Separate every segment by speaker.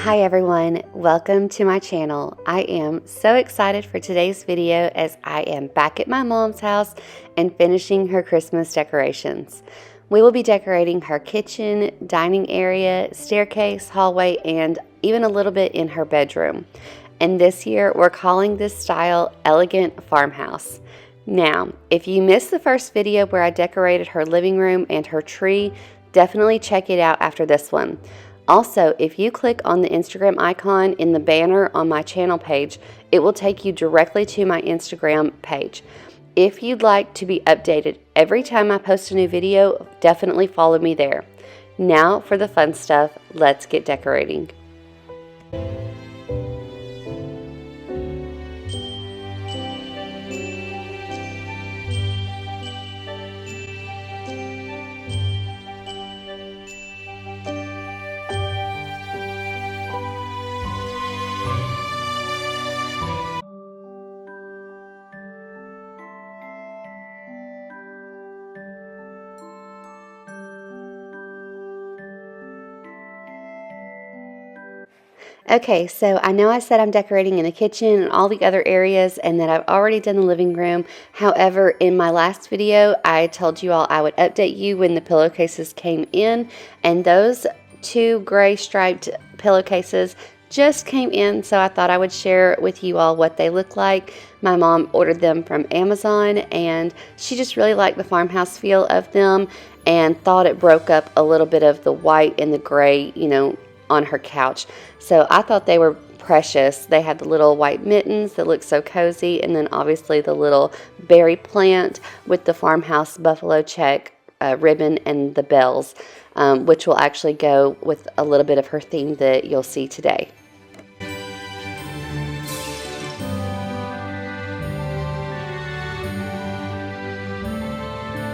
Speaker 1: Hi everyone, welcome to my channel. I am so excited for today's video as I am back at my mom's house and finishing her Christmas decorations. We will be decorating her kitchen, dining area, staircase, hallway, and even a little bit in her bedroom. And this year we're calling this style Elegant Farmhouse. Now, if you missed the first video where I decorated her living room and her tree, definitely check it out after this one. Also, if you click on the Instagram icon in the banner on my channel page, it will take you directly to my Instagram page. If you'd like to be updated every time I post a new video, definitely follow me there. Now for the fun stuff, let's get decorating. Okay, so I know I said I'm decorating in the kitchen and all the other areas and that I've already done the living room. However, in my last video, I told you all I would update you when the pillowcases came in, and those two gray striped pillowcases just came in, so I thought I would share with you all what they look like. My mom ordered them from Amazon and she just really liked the farmhouse feel of them and thought it broke up a little bit of the white and the gray, on her couch. So I thought they were precious. They had the little white mittens that look so cozy, and then obviously the little berry plant with the farmhouse buffalo check ribbon and the bells, which will actually go with a little bit of her theme that you'll see today.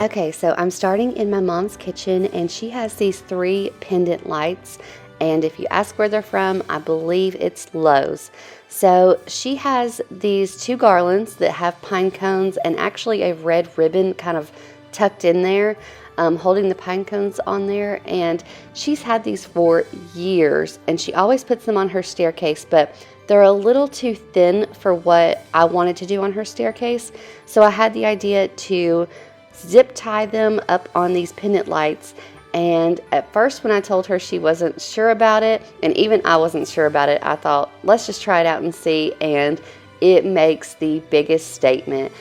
Speaker 1: Okay, so I'm starting in my mom's kitchen, and she has these 3 pendant lights. And if you ask where they're from, I believe it's Lowe's. So she has these 2 garlands that have pine cones and actually a red ribbon kind of tucked in there, holding the pine cones on there. And she's had these for years, and she always puts them on her staircase, but they're a little too thin for what I wanted to do on her staircase. So I had the idea to zip tie them up on these pendant lights. And at first when I told her, she wasn't sure about it, and even I wasn't sure about it. I thought, let's just try it out and see, and it makes the biggest statement.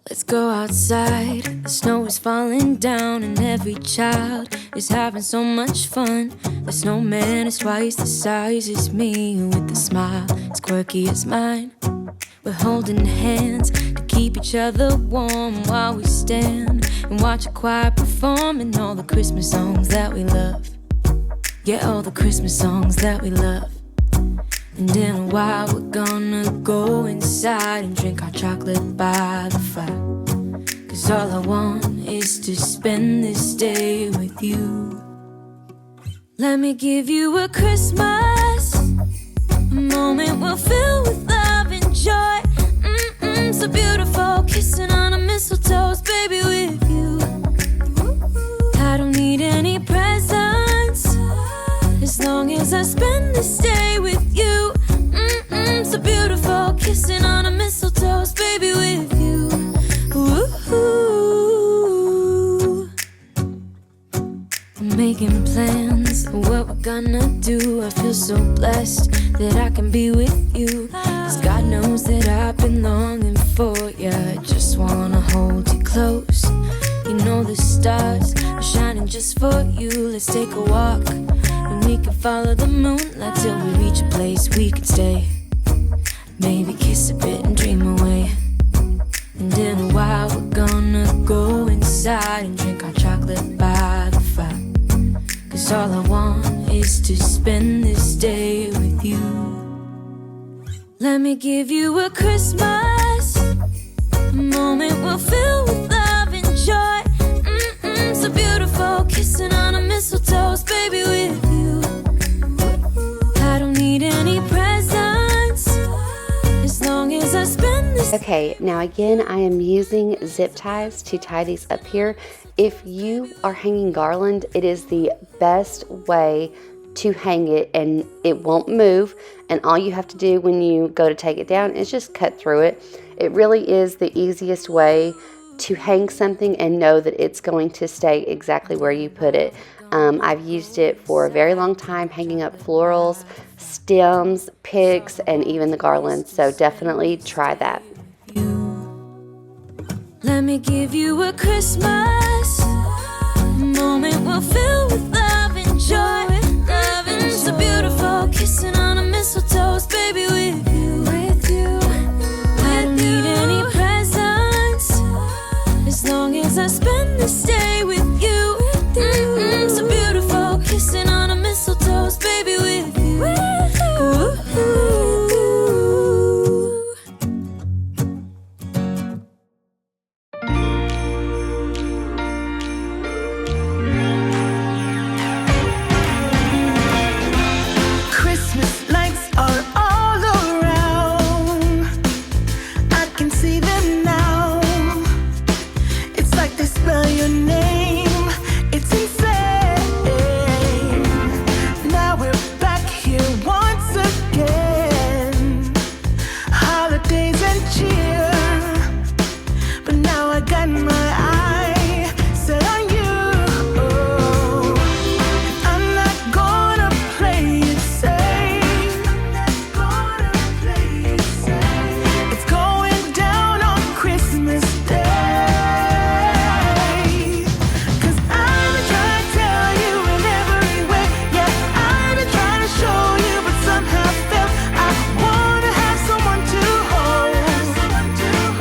Speaker 2: Let's go outside, the snow is falling down and every child is having so much fun. The snowman is twice the size as me with a smile as quirky as mine. We're holding hands to keep each other warm while we stand and watch a choir performing all the Christmas songs that we love. Yeah, all the Christmas songs that we love. And in a while we're gonna go inside and drink our chocolate by the fire. 'Cause all I want is to spend this day with you. Let me give you a Christmas, a moment we'll fill with love and joy. So beautiful, kissing on a mistletoe, baby, with you. I don't need any presents as long as I spend this day with you. So beautiful, kissing on a mistletoe, baby, with you. Ooh. I'm making plans for what we're gonna do. I feel so blessed that I can be with you. 'Cause God knows that I've been longing for you. I just wanna hold you close. You know the stars are shining just for you. Let's take a walk and we can follow the moonlight till we reach a place we can stay. Maybe kiss a bit and dream away. And in a while we're gonna go inside and drink our chocolate by the fire. 'Cause all I want is to spend this day with you. Let me give you a Christmas, a moment we'll fill with love and joy. so beautiful, kissing on a mistletoe, baby, with you. I don't need any presents, as long as I spend this.
Speaker 1: Okay, now again, I am using zip ties to tie these up here. If you are hanging garland, it is the best way to hang it and it won't move, and all you have to do when you go to take it down is just cut through it. It really is the easiest way to hang something and know that it's going to stay exactly where you put it. I've used it for a very long time hanging up florals, stems, picks, and even the garland, so definitely try that.
Speaker 2: Let me give you a Christmas moment we'll fill with love and joy. Loving so beautiful, kissing on a mistletoe, baby, with you. I don't need any presents, as long as I spend this day with you. So beautiful, kissing on a mistletoe, baby, with you.
Speaker 3: Christmas lights are all around. I can see them now. It's like they spell your name. It's insane. Now we're back here once again. Holidays and cheer. But now I got my eye set on you. I'm not gonna play it safe. It's going down on Christmas Day. 'Cause I've been trying to tell you in every way. Yeah, I've been trying to show you, but somehow felt I wanna have someone to hold.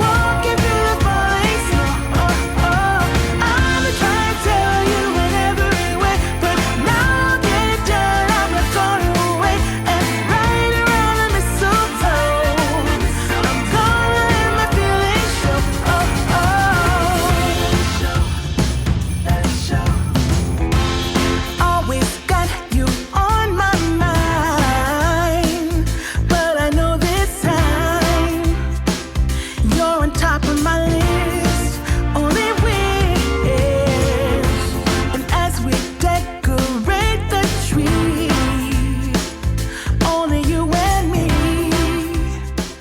Speaker 3: Walking through the falling snow. I've been trying to tell you in every way, but now I'll get it done. I'm not gonna wait. And right around the mistletoe, I'm gonna let my feelings show. Always got you on my mind, but I know this time you're on top of my list. Only wish. And as we decorate the tree, only you and me.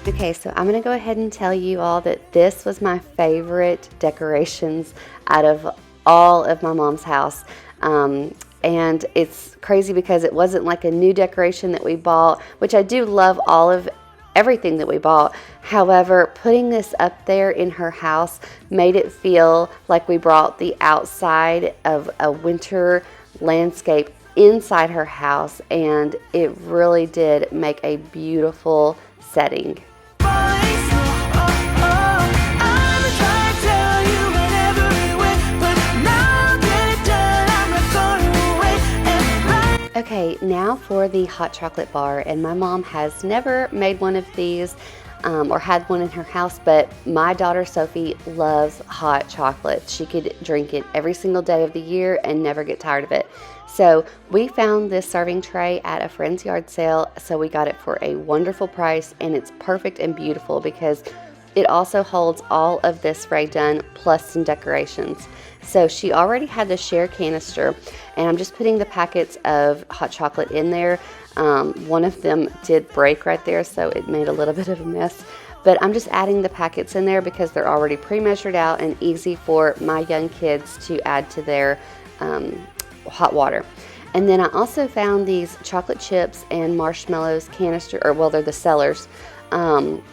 Speaker 1: Okay, so I'm going to go ahead and tell you all that this was my favorite decorations out of all of my mom's house. And it's crazy because it wasn't like a new decoration that we bought, which I do love all of everything that we bought. However, putting this up there in her house made it feel like we brought the outside of a winter landscape inside her house, and it really did make a beautiful setting.
Speaker 3: Falling snow. I've been trying to tell you in every way, but now I'll get it done. I'm not gonna wait. And right.
Speaker 1: Okay, now for the hot chocolate bar, and my mom has never made one of these or had one in her house, but my daughter Sophie loves hot chocolate. She could drink it every single day of the year and never get tired of it. So we found this serving tray at a friend's yard sale, so we got it for a wonderful price, and it's perfect and beautiful because it also holds all of this Rae Dunn plus some decorations. So she already had the share canister, and I'm just putting the packets of hot chocolate in there. One of them did break right there, so it made a little bit of a mess. But I'm just adding the packets in there because they're already pre-measured out and easy for my young kids to add to their hot water. And then I also found these chocolate chips and marshmallows canister, or well, they're the sellers, on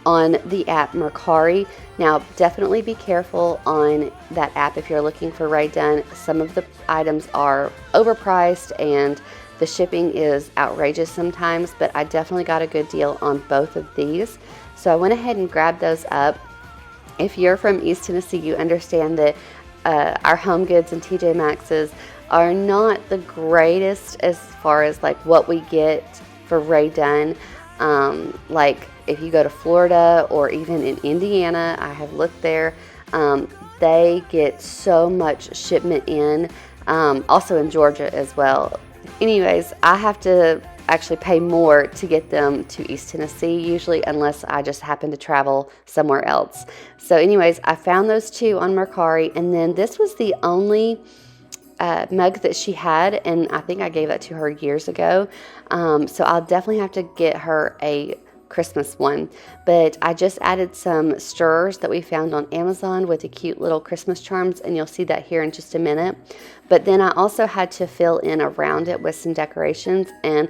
Speaker 1: the app Mercari. Now, definitely be careful on that app if you're looking for Rae Dunn. Some of the items are overpriced and the shipping is outrageous sometimes, but I definitely got a good deal on both of these. So I went ahead and grabbed those up. If you're from East Tennessee, you understand that our Home Goods and TJ Maxx's are not the greatest as far as like what we get for Rae Dunn. Like if you go to Florida or even in Indiana, I have looked there, they get so much shipment in, also in Georgia as well. Anyways, I have to actually pay more to get them to East Tennessee usually, unless I just happen to travel somewhere else. So anyways, I found those two on Mercari, and then this was the only mug that she had, and I think I gave that to her years ago. So I'll definitely have to get her a Christmas one. But I just added some stirrers that we found on Amazon with the cute little Christmas charms, and you'll see that here in just a minute. But then I also had to fill in around it with some decorations, and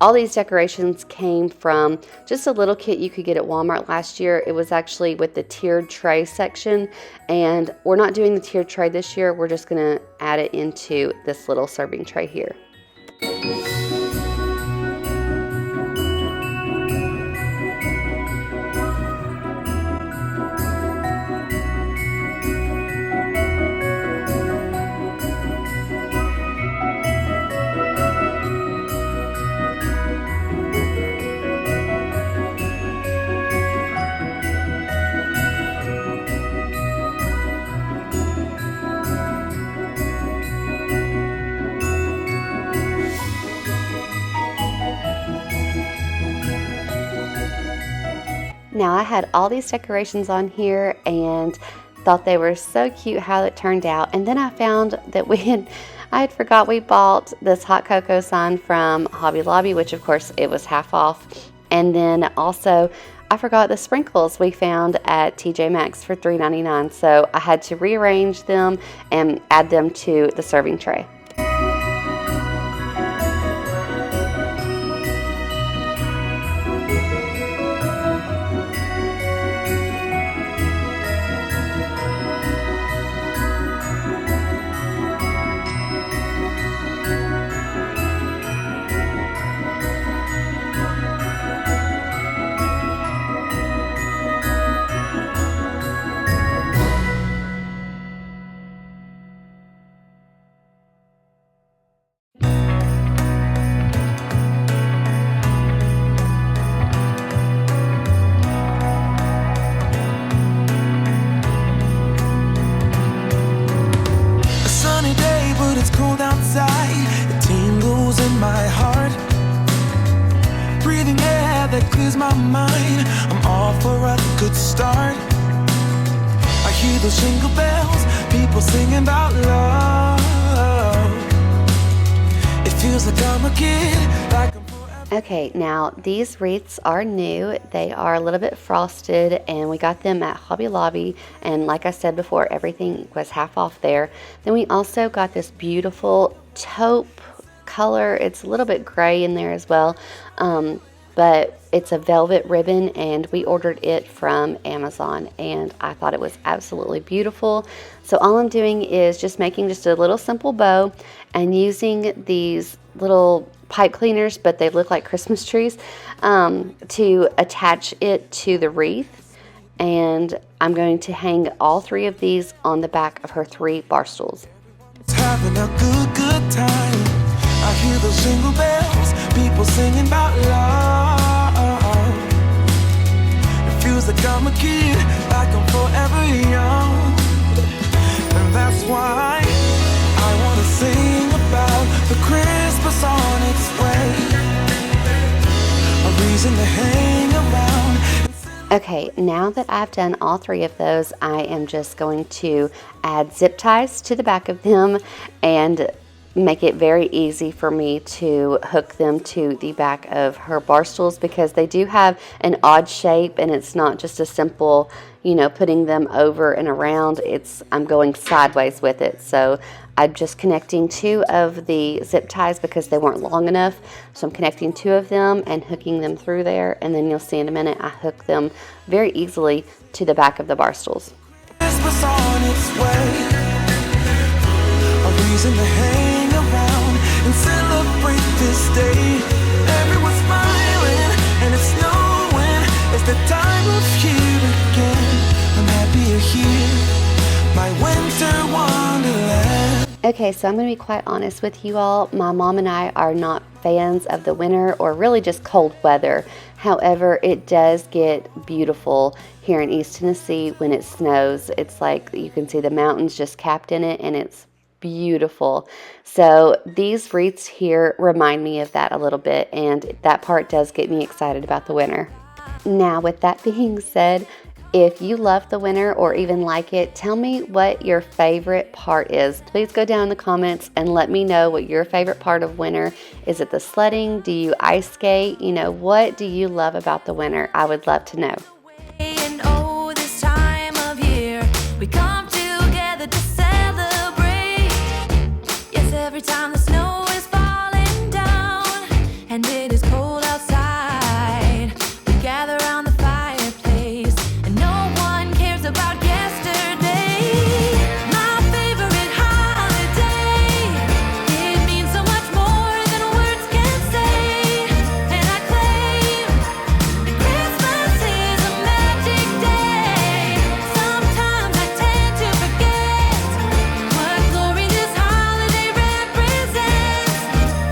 Speaker 1: all these decorations came from just a little kit you could get at Walmart last year. It was actually with the tiered tray section, and we're not doing the tiered tray this year. We're just going to add it into this little serving tray here. Now I had all these decorations on here and thought they were so cute how it turned out. And then I found that I had forgot we bought this hot cocoa sign from Hobby Lobby, which of course it was half off. And then also I forgot the sprinkles we found at TJ Maxx for $3.99. So I had to rearrange them and add them to the serving tray.
Speaker 3: My mind, I'm all for a good start. I hear those jingle bells, people singing about love. It feels like I'm a kid, like I'm forever.
Speaker 1: Okay, now these wreaths are new. They are a little bit frosted, and we got them at Hobby Lobby, and like I said before, everything was half off there. Then we also got this beautiful taupe color. It's a little bit gray in there as well, but it's a velvet ribbon, and we ordered it from Amazon, and I thought it was absolutely beautiful. So all I'm doing is just making just a little simple bow and using these little pipe cleaners, but they look like Christmas trees, to attach it to the wreath. And I'm going to hang all three of these on the back of her 3 bar stools.
Speaker 3: It's having a good time. I hear those jingle bells, people singing about love. It feels like I'm a kid, like I'm forever young. And that's why I wanna sing about the Christmas on its way. A reason to hang around.
Speaker 1: Okay, now that I've done all 3 of those, I am just going to add zip ties to the back of them and make it very easy for me to hook them to the back of her bar stools, because they do have an odd shape, and it's not just a simple, putting them over and around. I'm going sideways with it. So I'm just connecting 2 of the zip ties because they weren't long enough. So I'm connecting 2 of them and hooking them through there, and then you'll see in a minute I hook them very easily to the back of the bar stools.
Speaker 3: Christmas on its way. A reason to hang around and celebrate this day. Everyone's smiling and it's snowing. It's the time of year again. I'm happy you're here, my winter wonderland.
Speaker 1: Okay, so I'm going to be quite honest with you all. My mom and I are not fans of the winter or really just cold weather. However, it does get beautiful here in East Tennessee when it snows. It's like you can see the mountains just capped in it, and it's beautiful. So these wreaths here remind me of that a little bit, and that part does get me excited about the winter. Now, with that being said, if you love the winter or even like it, tell me what your favorite part is. Please go down in the comments and let me know what your favorite part of winter. Is it the sledding? Do you ice skate? You know, what do you love about the winter? I would love to know.
Speaker 2: And oh, this time of year, we come together to celebrate. Yes, every time the snow is falling down and it is cold outside, we gather around the fireplace and no one cares about yesterday. My favorite holiday, it means so much more than words can say. And I claim Christmas is a magic day. Sometimes I tend to forget what glory this holiday represents.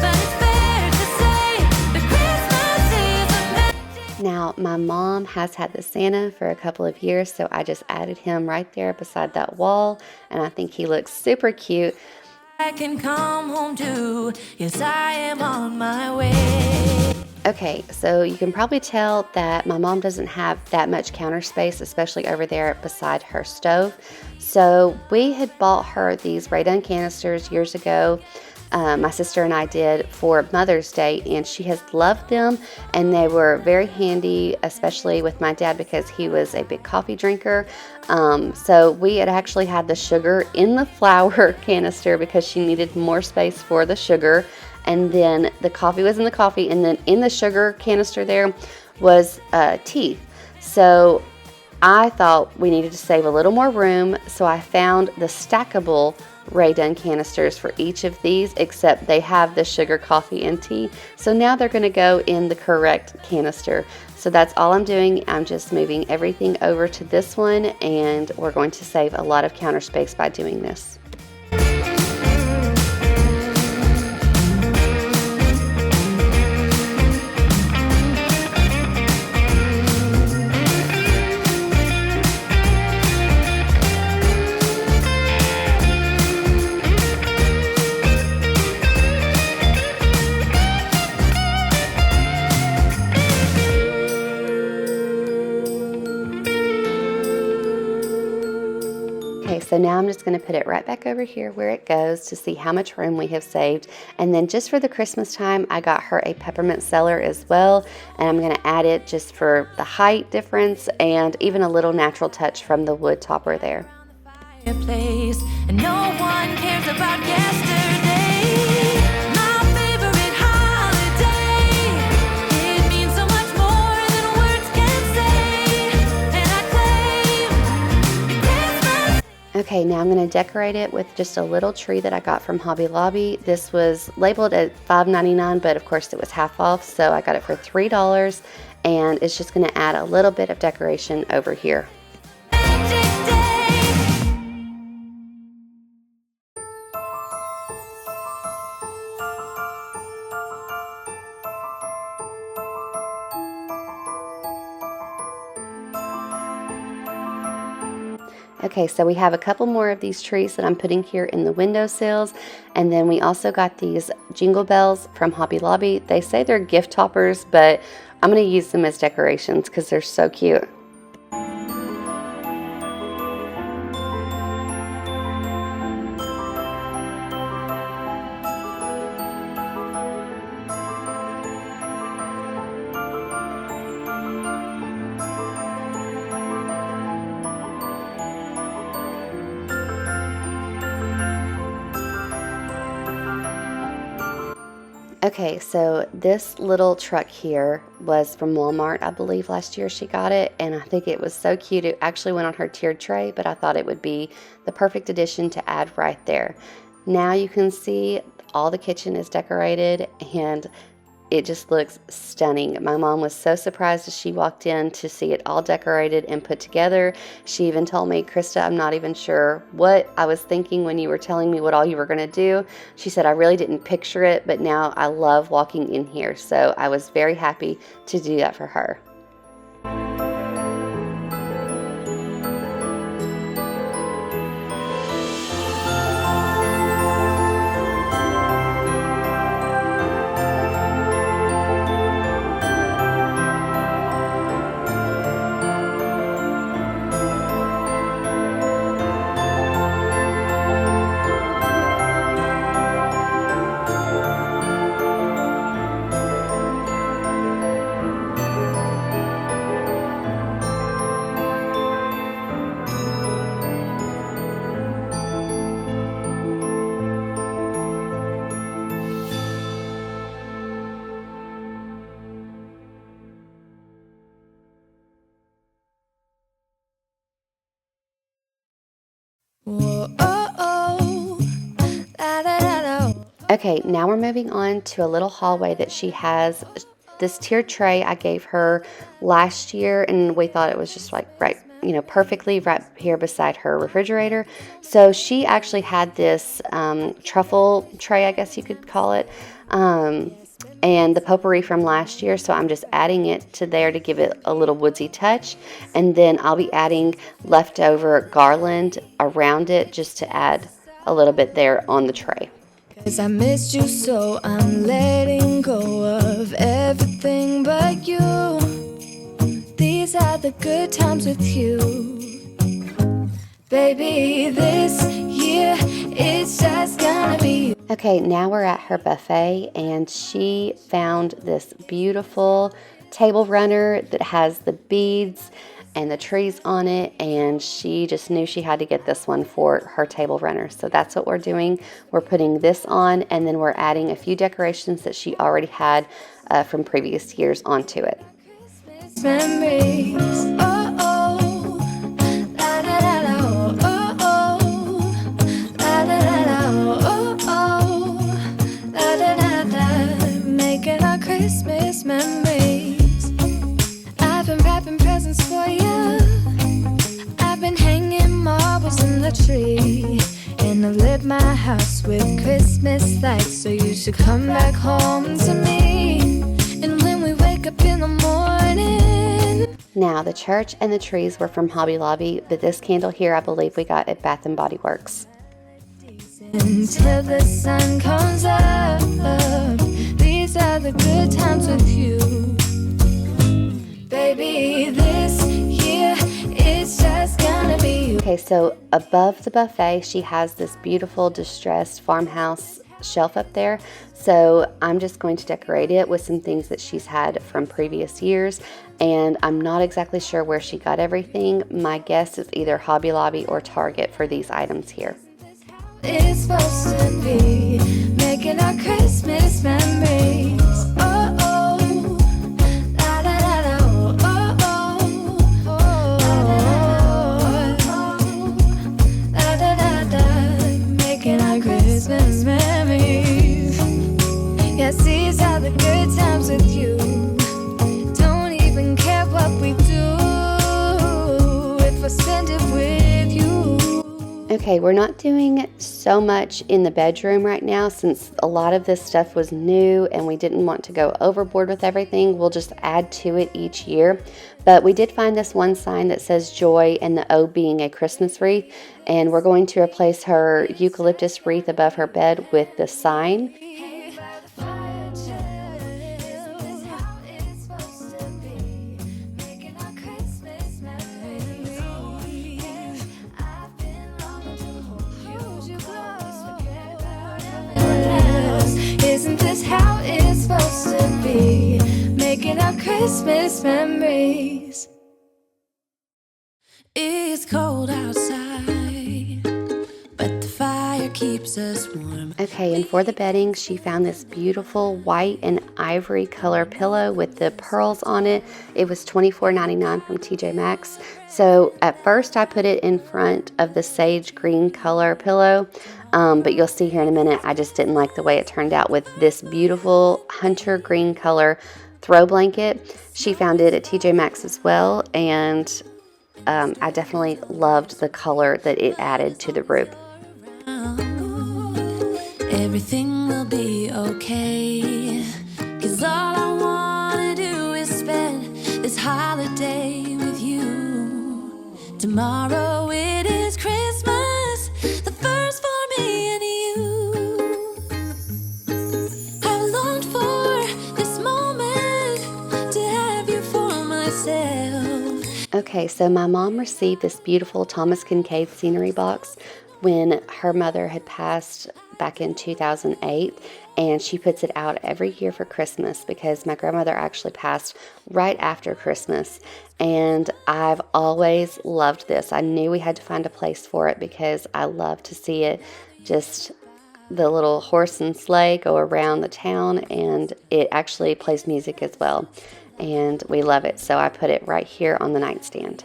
Speaker 2: But it's fair to say that Christmas is a magic.
Speaker 1: Now, my mom has had the Santa for a couple of years, so I just added him right there beside that wall, and I think he looks super cute.
Speaker 2: I can come home to. Yes, I am on my way.
Speaker 1: Okay, so you can probably tell that my mom doesn't have that much counter space, especially over there beside her stove. So we had bought her these Raydon canisters years ago. My sister and I did for Mother's Day, and she has loved them, and they were very handy, especially with my dad because he was a big coffee drinker. So we had actually had the sugar in the flour canister because she needed more space for the sugar, and then the coffee was in the coffee, and then in the sugar canister there was tea. So I thought we needed to save a little more room, so I found the stackable Raydon canisters for each of these, except they have the sugar, coffee, and tea. So now they're going to go in the correct canister. So that's all I'm doing. I'm just moving everything over to this one, and we're going to save a lot of counter space by doing this. Okay, so now I'm just going to put it right back over here where it goes to see how much room we have saved. And then just for the Christmas time, I got her a peppermint cellar as well. And I'm going to add it just for the height difference and even a little natural touch from the wood topper there.
Speaker 2: Fireplace, and no one cares about yesterday. My favorite holiday, it means so much more than words can say. And I claim Christmas.
Speaker 1: Okay, now I'm going to decorate it with just a little tree that I got from Hobby Lobby. This was labeled at $5.99, but of course it was half off, so I got it for $3, and it's just going to add a little bit of decoration over here. Okay, so we have a couple more of these trees that I'm putting here in the windowsills, and then we also got these jingle bells from Hobby Lobby. They say they're gift toppers, but I'm going to use them as decorations because they're so cute. Okay, so this little truck here was from Walmart, I believe last year she got it, and I think it was so cute. It actually went on her tiered tray, but I thought it would be the perfect addition to add right there. Now you can see all the kitchen is decorated, and it just looks stunning. My mom was so surprised as she walked in to see it all decorated and put together. She even told me, Krista, I'm not even sure what I was thinking when you were telling me what all you were going to do. She said, I really didn't picture it, but now I love walking in here. So I was very happy to do that for her. Okay, now we're moving on to a little hallway that she has. This tiered tray I gave her last year, and we thought it was just like perfectly right here beside her refrigerator. So she actually had this truffle tray, I guess you could call it, and the potpourri from last year. So I'm just adding it to there to give it a little woodsy touch. And then I'll be adding leftover garland around it just to add a little bit there on the tray.
Speaker 2: 'Cause I missed you, so I'm letting go of everything but you. These are the good times with you. Baby, this year it's just gonna be.
Speaker 1: Okay, now we're at her buffet, and she found this beautiful table runner that has the beads and the trees on it, and she just knew she had to get this one for her table runner. So that's what we're doing. We're putting this on, and then we're adding a few decorations that she already had from previous years onto it.
Speaker 2: Memories. Oh, oh. La, da, da, da, oh, oh. La, da, da, da, oh, oh. La, da, da, da. Making our Christmas memories. I've been wrapping presents for you. I've been hanging marbles in the tree. And I've lit my house with Christmas lights. So you should come back home to me. And when we wake up in the morning.
Speaker 1: Now, the church and the trees were from Hobby Lobby, but this candle here I believe we got at Bath & Body Works.
Speaker 2: Until the sun comes up, these are the good times with you. Baby, this year it's just gonna be you.
Speaker 1: Okay, so above the buffet, she has this beautiful distressed farmhouse shelf up there. So I'm just going to decorate it with some things that she's had from previous years, and I'm not exactly sure where she got everything. My guess is either Hobby Lobby or Target for these items here.
Speaker 2: It's supposed to be making our Christmas memories. Oh, oh. La, da, da, da, oh, oh, oh. La, da, da, da. Making our Christmas memories. Yes, these are the good times with you. Don't even care what we do if I spend it with you.
Speaker 1: Okay, we're not doing so much in the bedroom right now since a lot of this stuff was new and we didn't want to go overboard with everything. We'll just add to it each year. But we did find this one sign that says joy and the O being a Christmas wreath, and we're going to replace her eucalyptus wreath above her bed with the sign.
Speaker 2: Isn't this how it's supposed to be? Making our Christmas memories. It's cold outside, but the fire keeps us warm.
Speaker 1: Okay, and for the bedding, she found this beautiful white and ivory color pillow with the pearls on it. It was $24.99 from TJ Maxx. So at first I put it in front of the sage green color pillow, But you'll see here in a minute, I just didn't like the way it turned out with this beautiful hunter green color throw blanket. She found it at TJ Maxx as well, and I definitely loved the color that it added to the room.
Speaker 2: Everything will be okay, 'cause all I wanna do is spend this holiday with you. Tomorrow it is Christmas, the first for me and you. I've longed for this moment to have you for myself.
Speaker 1: Okay, so my mom received this beautiful Thomas Kincaid scenery box when her mother had passed back in 2008, and she puts it out every year for Christmas because my grandmother actually passed right after Christmas, and I've always loved this. I knew we had to find a place for it because I love to see it, just the little horse and sleigh go around the town, and it actually plays music as well, and we love it. So I put it right here on the nightstand.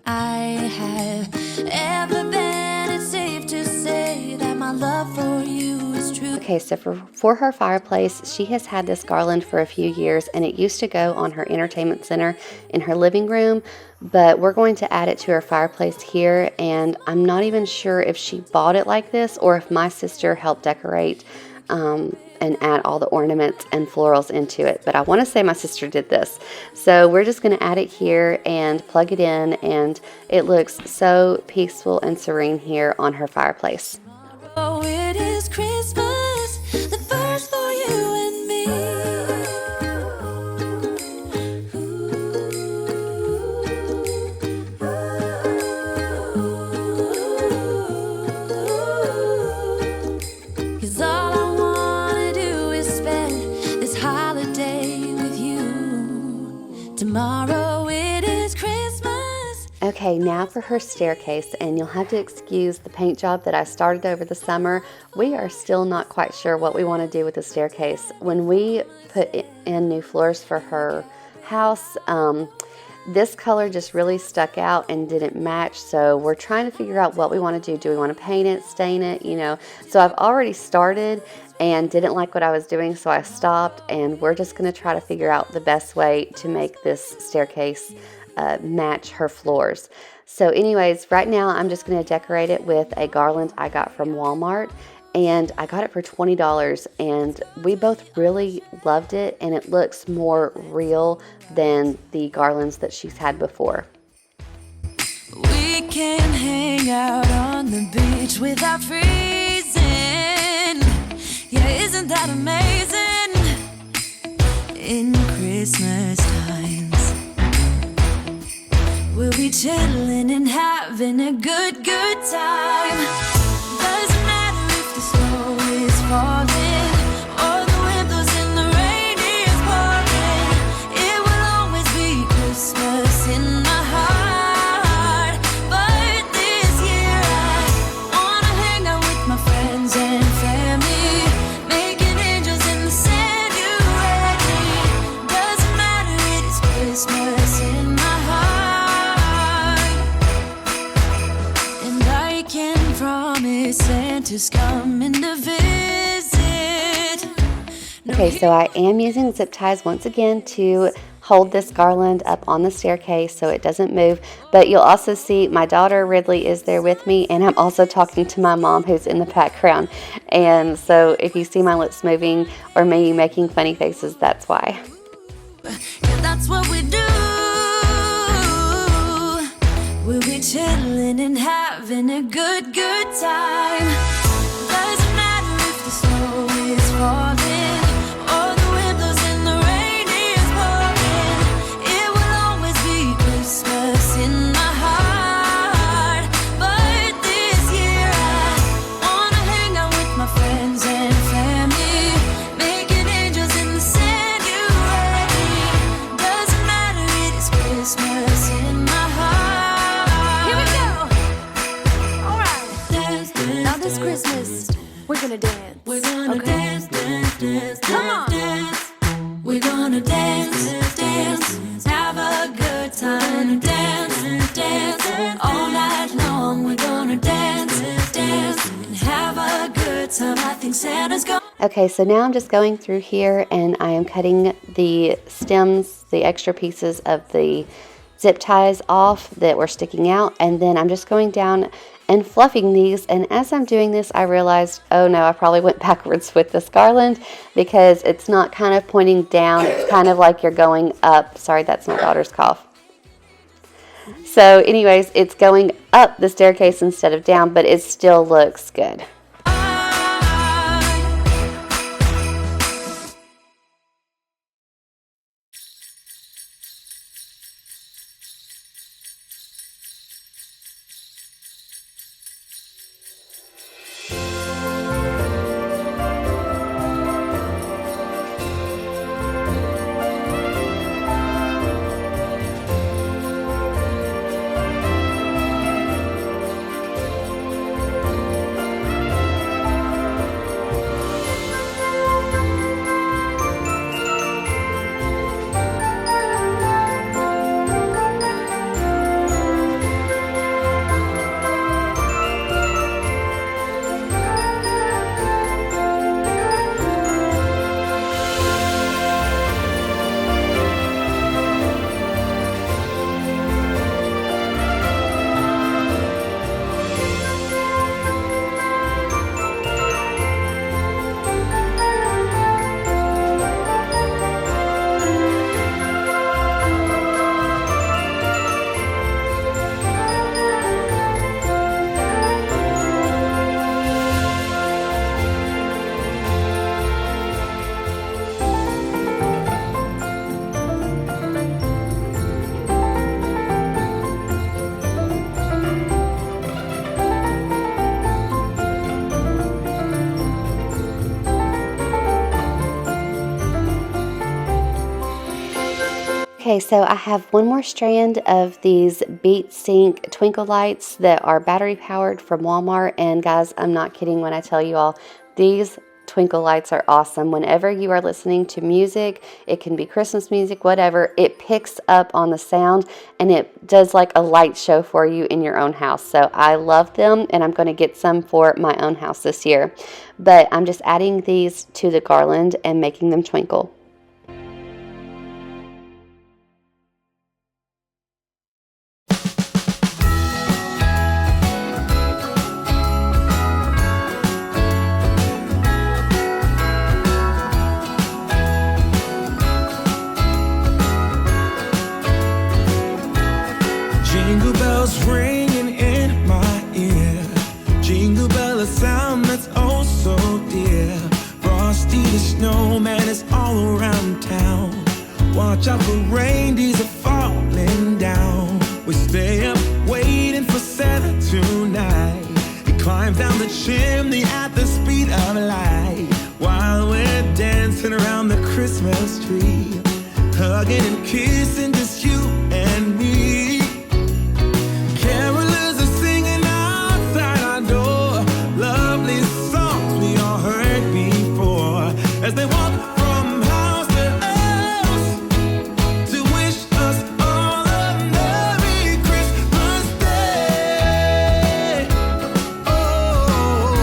Speaker 2: I have ever been, it's safe to say that my love for you is true.
Speaker 1: Okay, so for her fireplace, she has had this garland for a few years, and it used to go on her entertainment center in her living room, but we're going to add it to her fireplace here, and I'm not even sure if she bought it like this or if my sister helped decorate and add all the ornaments and florals into it. But I want to say my sister did this. So we're just going to add it here and plug it in, and it looks so peaceful and serene here on her fireplace.
Speaker 2: Oh, it is Christmas, the first for you and me. Cause all I wanna do is spend this holiday with you. Tomorrow it is Christmas.
Speaker 1: Okay, now for her staircase, and you'll have to excuse the paint job that I started over the summer. We are still not quite sure what we want to do with the staircase. When we put in new floors for her house, this color just really stuck out and didn't match, so we're trying to figure out what we want to do. Do we want to paint it, stain it, you know? So I've already started and didn't like what I was doing, so I stopped, and we're just going to try to figure out the best way to make this staircase match her floors. So anyways, right now I'm just going to decorate it with a garland I got from Walmart, and I got it for $20, and we both really loved it, and it looks more real than the garlands that she's had before.
Speaker 2: We can hang out on the beach without freezing. Yeah, isn't that amazing? In Christmas times, we'll be chilling and having a good time. Doesn't matter if the snow is falling or the wind blows and the rain is pouring. It will always be Christmas in my heart. But this year I wanna hang out with my friends and family, making angels in the sand. You and me. Doesn't matter, it is Christmas in my heart. And I can promise Santa's coming to visit.
Speaker 1: Okay, so I am using zip ties once again to hold this garland up on the staircase so it doesn't move, but you'll also see my daughter Ridley is there with me, and I'm also talking to my mom who's in the background, and so if you see my lips moving or maybe making funny faces, that's why.
Speaker 2: Yeah, that's what we do. We'll be chilling and having a good time. Doesn't matter if the snow is falling or the wind blows and the rain is pouring. It will always be Christmas in my heart. But this year I wanna hang out with my friends and family, making angels in the sand. You and me. Doesn't matter, it is Christmas in my heart. Here we go. All right. Now this Christmas, we're gonna dance. We're gonna dance. Come on. We're gonna dance. Have a good time. Dance. All night long. We're gonna dance. And have a
Speaker 1: Okay, so now I'm just going through here and I am cutting the stems, the extra pieces of the zip ties off that were sticking out, and then I'm just going down and fluffing these. And as I'm doing this, I realized, oh no, I probably went backwards with this garland because it's not kind of pointing down, it's kind of like you're going up. Sorry, that's my daughter's cough. So anyways, it's going up the staircase instead of down, but it still looks good. Okay, so I have one more strand of these Beat Sync twinkle lights that are battery powered from Walmart. And guys, I'm not kidding when I tell you all, these twinkle lights are awesome. Whenever you are listening to music, it can be Christmas music, whatever, it picks up on the sound and it does like a light show for you in your own house. So I love them and I'm going to get some for my own house this year. But I'm just adding these to the garland and making them twinkle.
Speaker 3: Jingle bells ringing in my ear. Jingle bell, a sound that's oh so dear. Frosty the snowman is all around town. Watch out for reindeers are falling down. We stay up waiting for Santa tonight. He climbs down the chimney at the speed of light, while we're dancing around the Christmas tree, hugging and kissing just you and me. Carolers are singing outside our door, lovely songs we all heard before, as they walk from house to house to wish us all a Merry Christmas Day. Oh,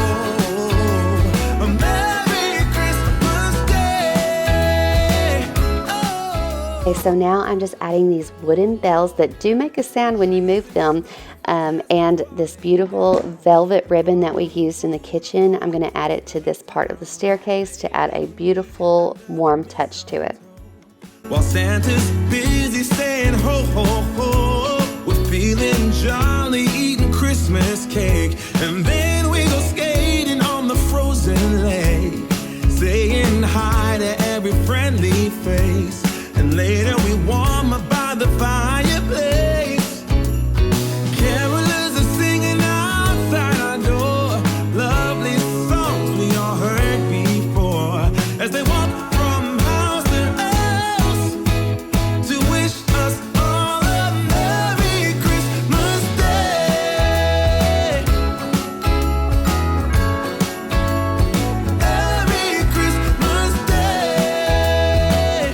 Speaker 3: a Merry Christmas Day. Oh.
Speaker 1: Okay, so now I'm just adding these wooden bells that do make a sound when you move them, and this beautiful velvet ribbon that we used in the kitchen. I'm going to add it to this part of the staircase to add a beautiful warm touch to it.
Speaker 3: While Santa's busy saying ho, ho, ho, we're feeling jolly, eating Christmas cake. And then we go skating on the frozen lake, saying hi to every friendly face. And later we warm up by the fireplace. Carolers are singing outside our door, lovely songs we all heard before, as they walk from house to house to wish us all a Merry Christmas Day. Merry Christmas Day.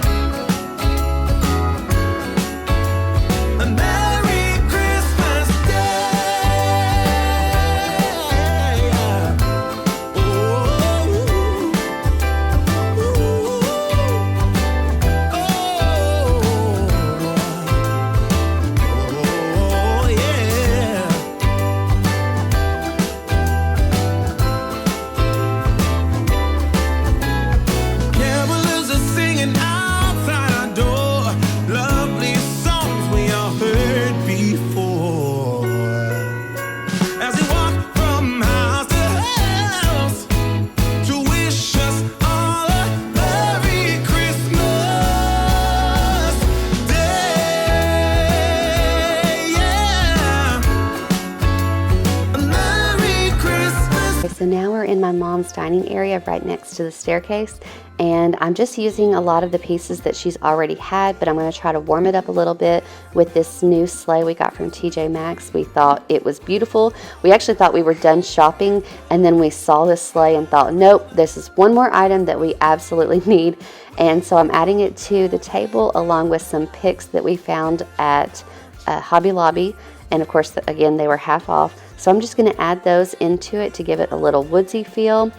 Speaker 1: my mom's dining area right next to the staircase, and I'm just using a lot of the pieces that she's already had, but I'm going to try to warm it up a little bit with this new sleigh we got from TJ Maxx. We thought it was beautiful. We actually thought we were done shopping, and then we saw this sleigh and thought, nope, this is one more item that we absolutely need. And so I'm adding it to the table along with some picks that we found at Hobby Lobby. And of course, again, they were half off. So I'm just going to add those into it to give it a little woodsy feel.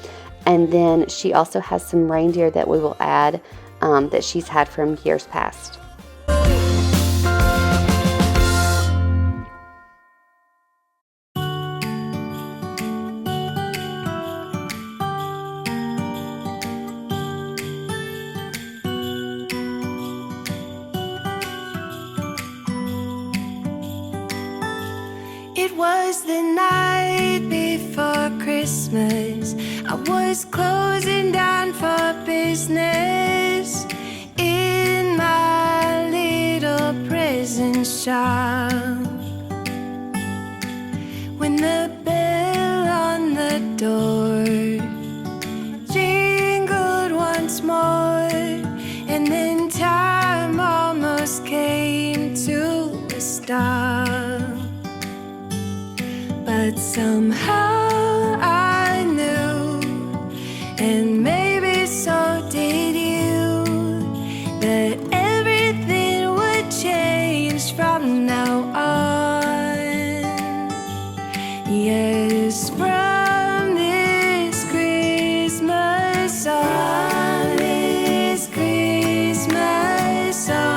Speaker 1: And then she also has some reindeer that we will add that she's had from years past.
Speaker 3: It was the night before Christmas. I was closing down for business in my little present shop, when the bell on the door jingled once more, and then time almost came to a stop. But somehow I knew, and maybe so did you, that everything would change from now on. Yes, from this Christmas on, from this Christmas on.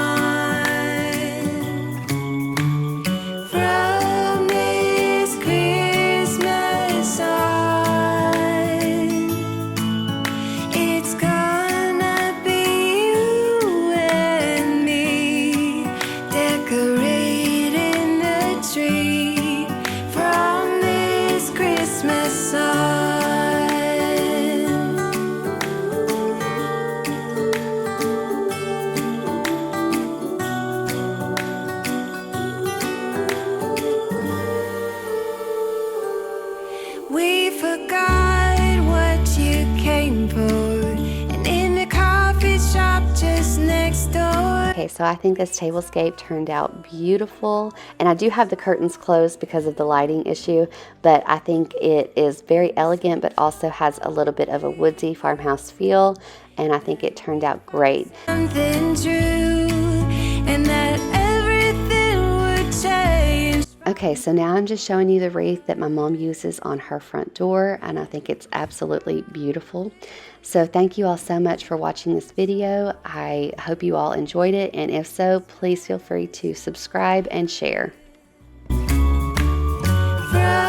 Speaker 3: We forgot what you came for, and in the coffee shop just next door.
Speaker 1: Okay, so I think this tablescape turned out beautiful, and I do have the curtains closed because of the lighting issue, but I think it is very elegant, but also has a little bit of a woodsy farmhouse feel, and I think it turned out great.
Speaker 3: Something true, and that everything would change.
Speaker 1: Okay, so now I'm just showing you the wreath that my mom uses on her front door, and I think it's absolutely beautiful. So thank you all so much for watching this video. I hope you all enjoyed it, and if so, please feel free to subscribe and share.
Speaker 3: From